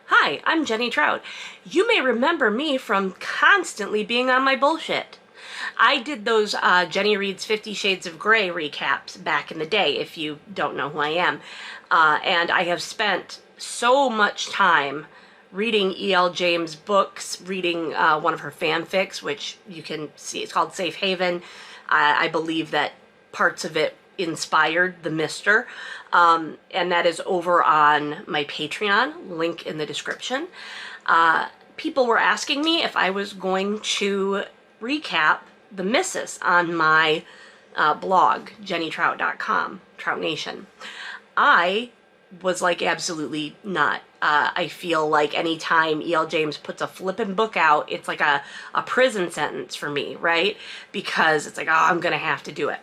Hi, I'm Jenny Trout. You may remember me from constantly being on my bullshit. I did those Jenny Reads 50 Shades of Grey recaps back in the day, if you don't know who I am. And I have spent so much time reading E.L. James books, reading one of her fanfics, which you can see, it's called Safe Haven. I believe that parts of it inspired the Mister, and that is over on my Patreon, link in the description. People were asking me if I was going to recap the Missus on my blog, jennytrout.com, Trout Nation. I was like, absolutely not. I feel like anytime E.L. James puts a flippin' book out, it's like a prison sentence for me, right? Because it's like, oh, I'm gonna have to do it.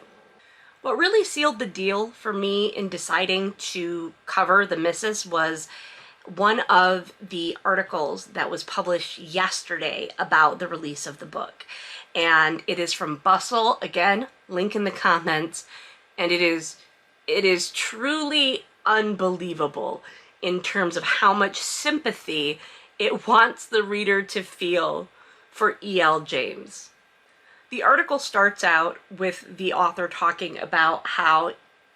What really sealed the deal for me in deciding to cover the Missus was one of the articles that was published yesterday about the release of the book. And it is from Bustle, again, link in the comments, and it is truly unbelievable in terms of how much sympathy it wants the reader to feel for E.L. James. The article starts out with the author talking about how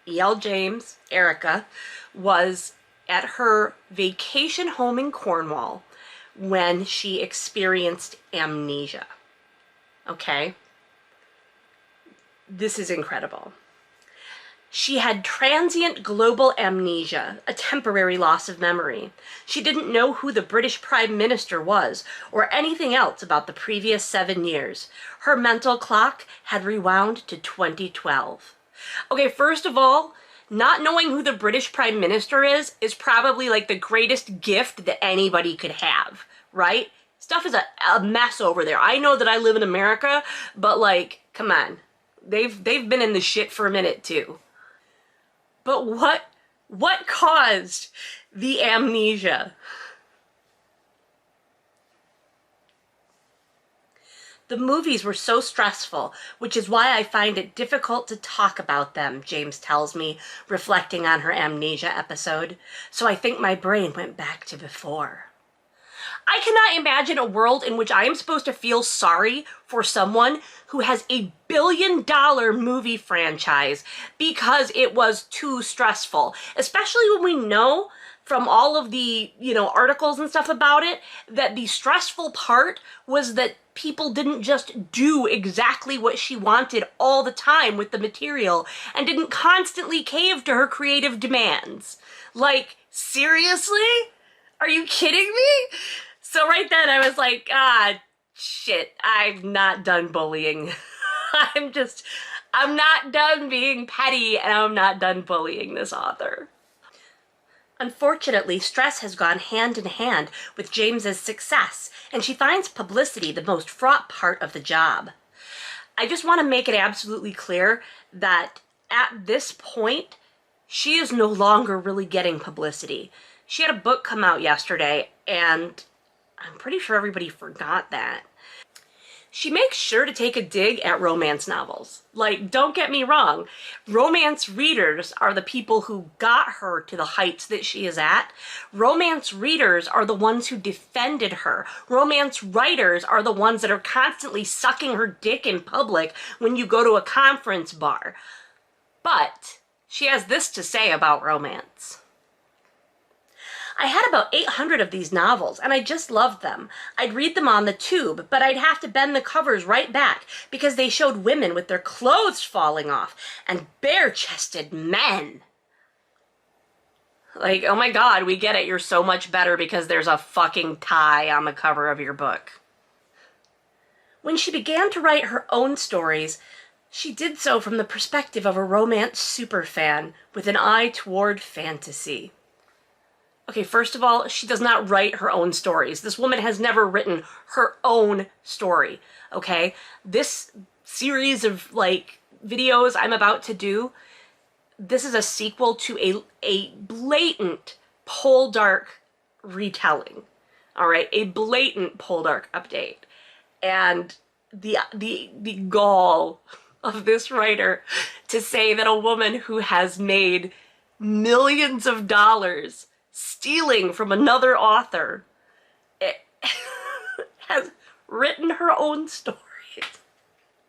E.L. James, Erica, was at her vacation home in Cornwall when she experienced amnesia. Okay? This is incredible. She had transient global amnesia, a temporary loss of memory. She didn't know who the British Prime Minister was, or anything else about the previous 7 years. Her mental clock had rewound to 2012. Okay, first of all, not knowing who the British Prime Minister is probably like the greatest gift that anybody could have, right? Stuff is a mess over there. I know that I live in America, but like, come on. They've been in the shit for a minute too. But what caused the amnesia? The movies were so stressful, which is why I find it difficult to talk about them, James tells me, reflecting on her amnesia episode. So I think my brain went back to before. I cannot imagine a world in which I am supposed to feel sorry for someone who has $1 billion movie franchise because it was too stressful, especially when we know from all of the, articles and stuff about it, that the stressful part was that people didn't just do exactly what she wanted all the time with the material and didn't constantly cave to her creative demands. Like, seriously? Are you kidding me? So right then I was like, shit, I'm not done bullying. I'm not done being petty, and I'm not done bullying this author. Unfortunately, stress has gone hand in hand with James's success, and she finds publicity the most fraught part of the job. I just want to make it absolutely clear that at this point, she is no longer really getting publicity. She had a book come out yesterday, and I'm pretty sure everybody forgot that. She makes sure to take a dig at romance novels. Like, don't get me wrong, romance readers are the people who got her to the heights that she is at. Romance readers are the ones who defended her. Romance writers are the ones that are constantly sucking her dick in public when you go to a conference bar. But she has this to say about romance. I had about 800 of these novels, and I just loved them. I'd read them on the tube, but I'd have to bend the covers right back because they showed women with their clothes falling off and bare-chested men. Like, oh my god, we get it, you're so much better because there's a fucking tie on the cover of your book. When she began to write her own stories, she did so from the perspective of a romance superfan with an eye toward fantasy. Okay, first of all, she does not write her own stories. This woman has never written her own story, okay? This series of, videos I'm about to do, this is a sequel to a blatant Poldark retelling, all right? A blatant Poldark update. And the gall of this writer to say that a woman who has made millions of dollars stealing from another author, has written her own stories.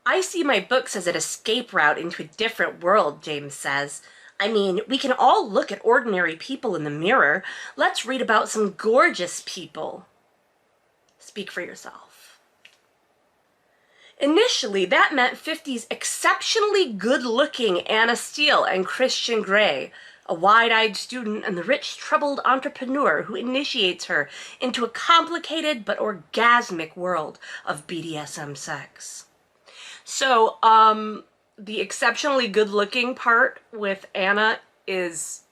I see my books as an escape route into a different world, James says. I mean, we can all look at ordinary people in the mirror. Let's read about some gorgeous people. Speak for yourself. Initially, that meant 50's exceptionally good-looking Anna Steele and Christian Grey, a wide-eyed student and the rich, troubled entrepreneur who initiates her into a complicated but orgasmic world of BDSM sex. So, the exceptionally good-looking part with Anna is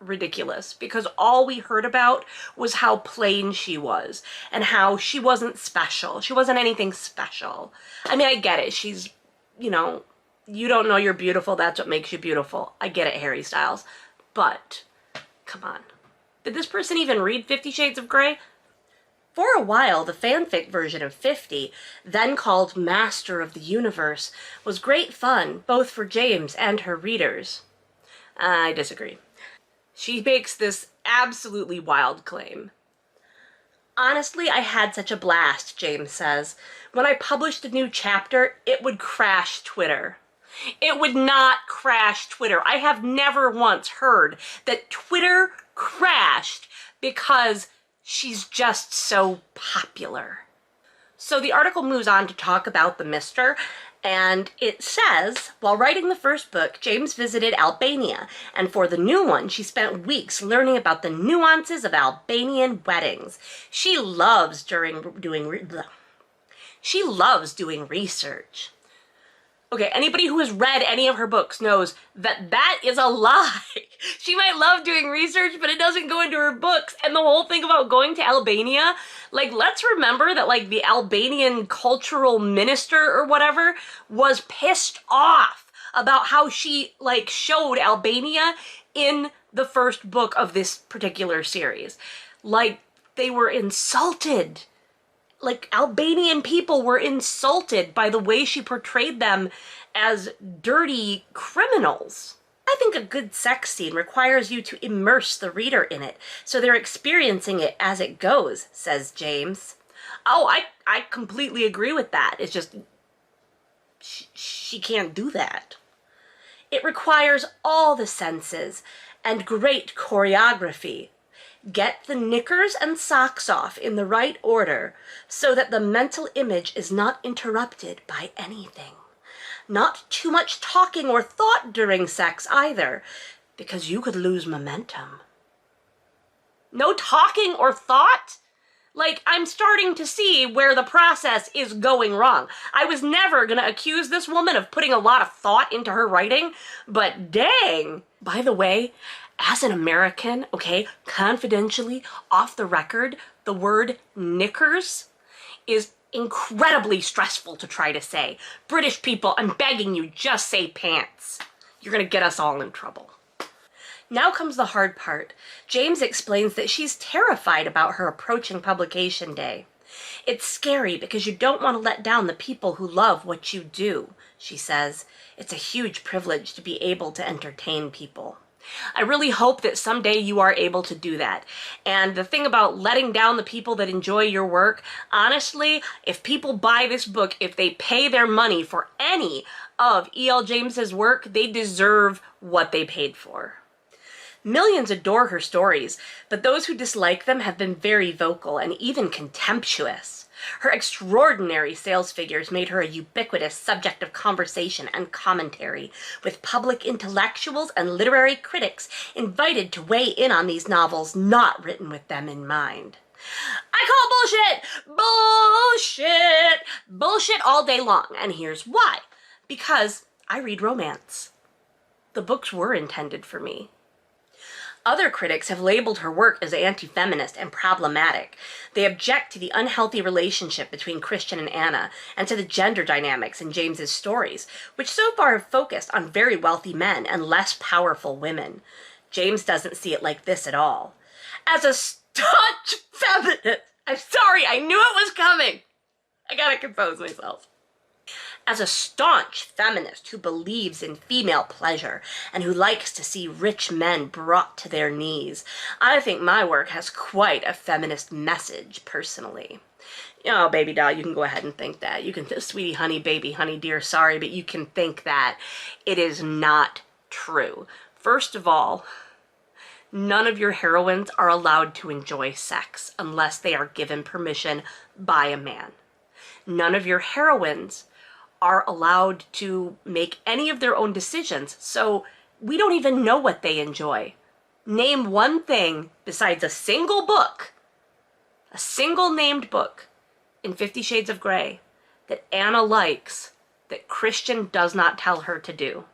ridiculous because all we heard about was how plain she was and how she wasn't special. She wasn't anything special. I mean, I get it. She's, you know, you don't know you're beautiful. That's what makes you beautiful. I get it, Harry Styles. But, come on. Did this person even read 50 Shades of Grey? For a while, the fanfic version of 50, then called Master of the Universe, was great fun, both for James and her readers. I disagree. She makes this absolutely wild claim. Honestly, I had such a blast, James says. When I published a new chapter, it would crash Twitter. It would not crash Twitter. I have never once heard that Twitter crashed because she's just so popular. So the article moves on to talk about the Mister, and it says, while writing the first book, James visited Albania, and for the new one, she spent weeks learning about the nuances of Albanian weddings. She loves doing research. Okay, anybody who has read any of her books knows that that is a lie. She might love doing research, but it doesn't go into her books. And the whole thing about going to Albania, like, let's remember that, like, the Albanian cultural minister or whatever was pissed off about how she, like, showed Albania in the first book of this particular series. Like, they were insulted. Like, Albanian people were insulted by the way she portrayed them as dirty criminals. I think a good sex scene requires you to immerse the reader in it, so they're experiencing it as it goes, says James. Oh, I completely agree with that. It's just, she can't do that. It requires all the senses and great choreography. Get the knickers and socks off in the right order so that the mental image is not interrupted by anything. Not too much talking or thought during sex either, because you could lose momentum. No talking or thought? Like, I'm starting to see where the process is going wrong. I was never going to accuse this woman of putting a lot of thought into her writing, but dang. By the way, as an American, okay, confidentially, off the record, the word knickers is incredibly stressful to try to say. British people, I'm begging you, just say pants. You're gonna get us all in trouble. Now comes the hard part. James explains that she's terrified about her approaching publication day. It's scary because you don't want to let down the people who love what you do, she says. It's a huge privilege to be able to entertain people. I really hope that someday you are able to do that. And the thing about letting down the people that enjoy your work, honestly, if people buy this book, if they pay their money for any of E.L. James's work, they deserve what they paid for. Millions adore her stories, but those who dislike them have been very vocal and even contemptuous. Her extraordinary sales figures made her a ubiquitous subject of conversation and commentary, with public intellectuals and literary critics invited to weigh in on these novels not written with them in mind. I call bullshit! Bullshit! Bullshit all day long, and here's why. Because I read romance. The books were intended for me. Other critics have labeled her work as anti-feminist and problematic. They object to the unhealthy relationship between Christian and Anna, and to the gender dynamics in James's stories, which so far have focused on very wealthy men and less powerful women. James doesn't see it like this at all. As a staunch feminist, I'm sorry, I knew it was coming. I gotta compose myself. As a staunch feminist who believes in female pleasure and who likes to see rich men brought to their knees, I think my work has quite a feminist message, personally. Oh, baby doll, you can go ahead and think that. You can, sweetie, honey, baby, honey, dear, sorry, but you can think that. It is not true. First of all, none of your heroines are allowed to enjoy sex unless they are given permission by a man. None of your heroines are allowed to make any of their own decisions, so we don't even know what they enjoy. Name one thing besides a single book, a single named book in 50 Shades of Grey that Anna likes that Christian does not tell her to do.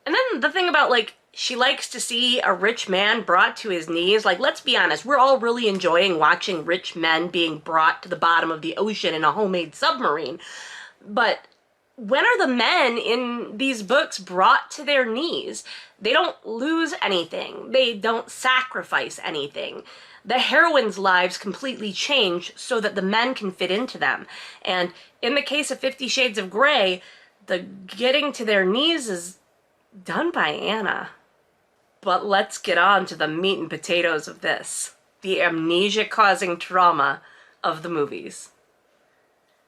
And then the thing about, like, she likes to see a rich man brought to his knees. Like, let's be honest, we're all really enjoying watching rich men being brought to the bottom of the ocean in a homemade submarine. But when are the men in these books brought to their knees? They don't lose anything. They don't sacrifice anything. The heroines' lives completely change so that the men can fit into them. And in the case of 50 Shades of Grey, the getting to their knees is done by Anna. But let's get on to the meat and potatoes of this. The amnesia-causing trauma of the movies.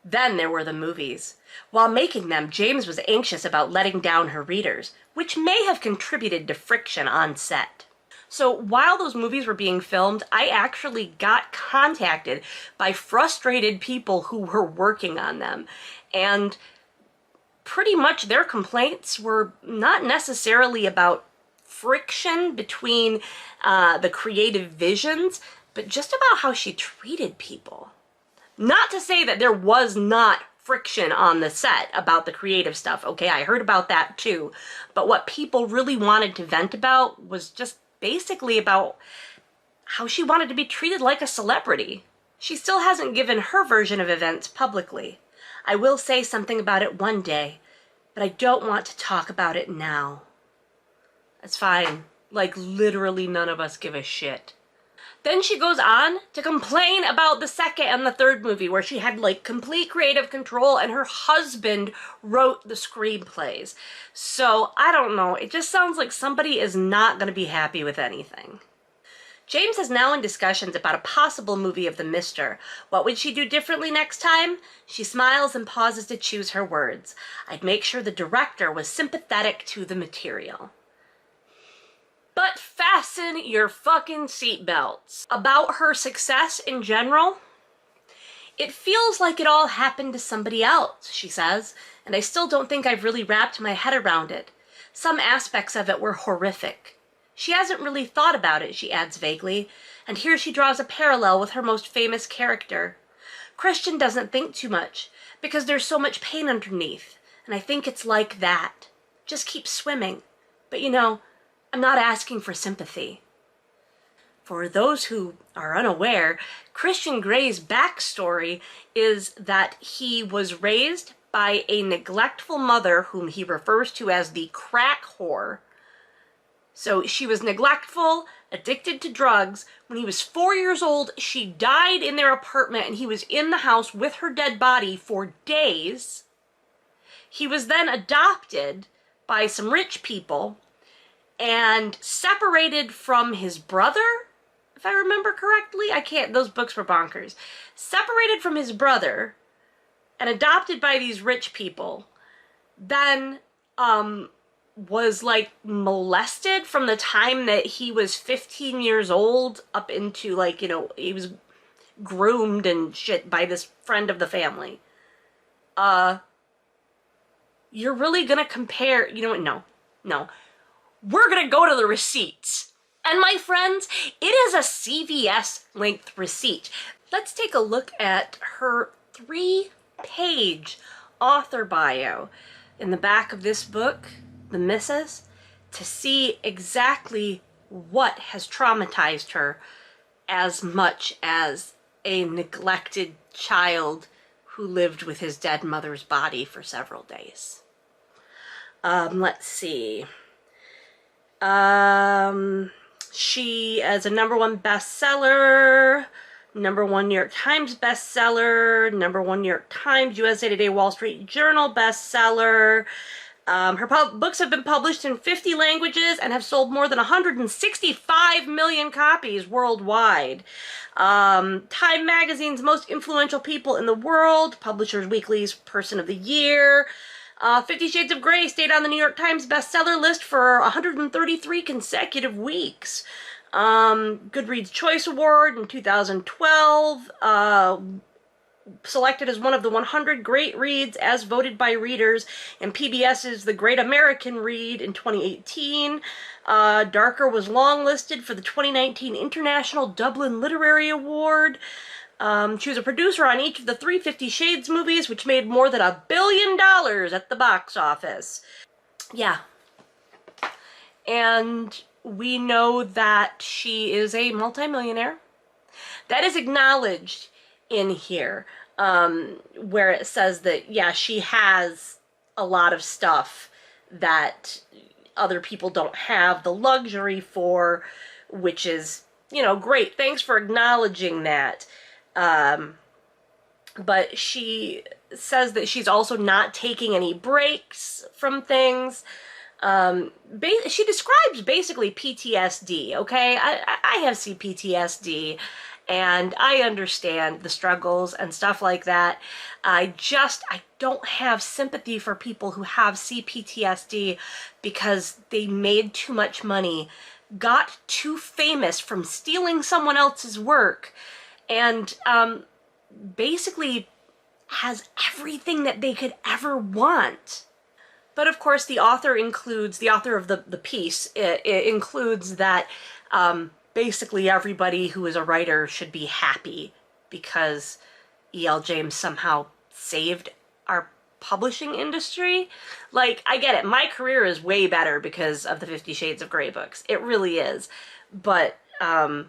Then there were the movies. While making them, James was anxious about letting down her readers, which may have contributed to friction on set. So while those movies were being filmed, I actually got contacted by frustrated people who were working on them. And pretty much their complaints were not necessarily about friction between the creative visions, but just about how she treated people. Not to say that there was not friction on the set about the creative stuff. Okay, I heard about that too. But what people really wanted to vent about was just basically about how she wanted to be treated like a celebrity. She still hasn't given her version of events publicly. I will say something about it one day, but I don't want to talk about it now. That's fine. Like, literally none of us give a shit. Then she goes on to complain about the second and the third movie where she had, like, complete creative control and her husband wrote the screenplays. So, I don't know. It just sounds like somebody is not going to be happy with anything. James is now in discussions about a possible movie of the Mister. What would she do differently next time? She smiles and pauses to choose her words. I'd make sure the director was sympathetic to the material. But fasten your fucking seatbelts. About her success in general, it feels like it all happened to somebody else, she says, and I still don't think I've really wrapped my head around it. Some aspects of it were horrific. She hasn't really thought about it, she adds vaguely, and here she draws a parallel with her most famous character. Christian doesn't think too much, because there's so much pain underneath, and I think it's like that. Just keep swimming. But you know, I'm not asking for sympathy. For those who are unaware, Christian Grey's backstory is that he was raised by a neglectful mother whom he refers to as the crack whore. So she was neglectful, addicted to drugs. When he was 4 years old, she died in their apartment and he was in the house with her dead body for days. He was then adopted by some rich people and separated from his brother, if I remember correctly. Those books were bonkers. Separated from his brother and adopted by these rich people, then was like molested from the time that he was 15 years old up into, like, you know, he was groomed and shit by this friend of the family. You're really gonna compare, you know what, no. We're gonna go to the receipts. And my friends, it is a CVS length receipt. Let's take a look at her 3-page author bio in the back of this book, The Missus, to see exactly what has traumatized her as much as a neglected child who lived with his dead mother's body for several days. Let's see. She is a #1 bestseller, #1 New York Times bestseller, #1 New York Times, USA Today, Wall Street Journal bestseller. Her books have been published in 50 languages and have sold more than 165 million copies worldwide. Time Magazine's Most Influential People in the World, Publishers Weekly's Person of the Year. 50 Shades of Grey stayed on the New York Times bestseller list for 133 consecutive weeks. Goodreads Choice Award in 2012. Selected as one of the 100 great reads as voted by readers, and PBS's The Great American Read in 2018. Darker was longlisted for the 2019 International Dublin Literary Award. She was a producer on each of the 350 Shades movies, which made more than $1 billion at the box office. Yeah. And we know that she is a multimillionaire. That is acknowledged in here, where it says that, yeah, she has a lot of stuff that other people don't have the luxury for, which is, you know, great. Thanks for acknowledging that. But she says that she's also not taking any breaks from things. She describes basically PTSD, okay? I have CPTSD, and I understand the struggles and stuff like that. I don't have sympathy for people who have CPTSD because they made too much money, got too famous from stealing someone else's work, and basically has everything that they could ever want. But of course, the author of the piece, it includes that basically everybody who is a writer should be happy because E.L. James somehow saved our publishing industry. Like, I get it. My career is way better because of the 50 Shades of Grey books. It really is. But, no,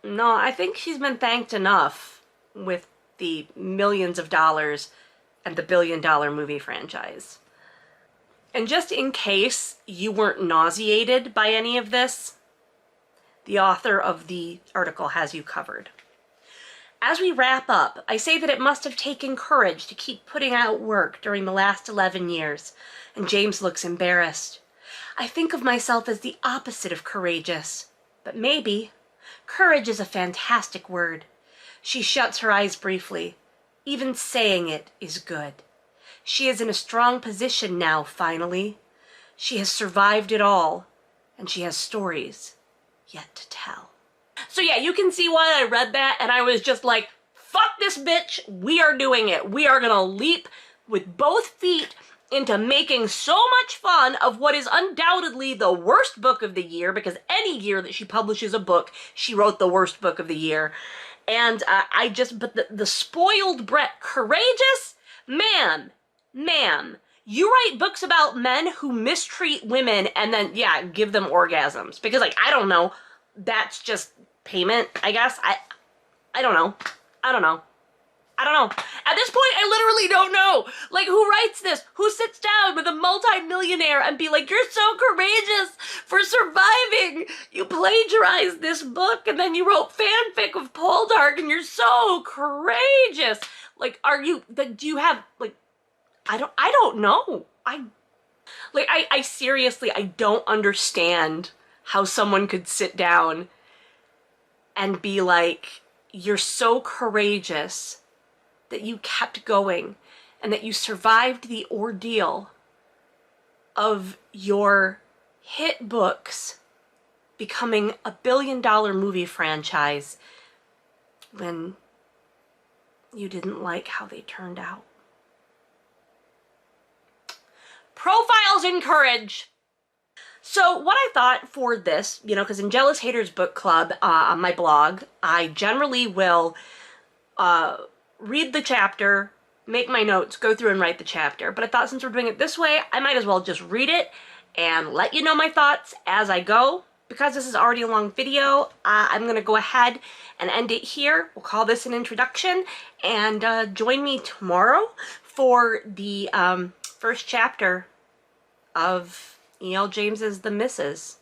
I think she's been thanked enough with the millions of dollars and the billion-dollar movie franchise. And just in case you weren't nauseated by any of this, the author of the article has you covered. As we wrap up, I say that it must have taken courage to keep putting out work during the last 11 years, and James looks embarrassed. I think of myself as the opposite of courageous, but maybe. Courage is a fantastic word. She shuts her eyes briefly. Even saying it is good. She is in a strong position now, finally. She has survived it all, and she has stories yet to tell. So yeah, you can see why I read that, and I was just like, fuck this bitch, we are doing it. We are gonna leap with both feet into making so much fun of what is undoubtedly the worst book of the year, because any year that she publishes a book, she wrote the worst book of the year. And but the spoiled brat, courageous? Ma'am, you write books about men who mistreat women and then, yeah, give them orgasms. Because, like, I don't know, that's just payment, I guess. I don't know. At this point, I literally don't know. Like, who writes this? Who sits down with a multi-millionaire and be like, you're so courageous for surviving. You plagiarized this book and then you wrote fanfic of Poldark and you're so courageous. Like, do you have, like, I don't know. I seriously, I don't understand how someone could sit down and be like, you're so courageous that you kept going and that you survived the ordeal of your hit books becoming a billion-dollar movie franchise when you didn't like how they turned out. Profiles in courage. So what I thought for this, you know, because in Jealous Haters Book Club on my blog, I generally will read the chapter, make my notes, go through and write the chapter. But I thought since we're doing it this way, I might as well just read it and let you know my thoughts as I go. Because this is already a long video, I'm going to go ahead and end it here. We'll call this an introduction. And join me tomorrow for the first chapter of E.L. James's The Misses.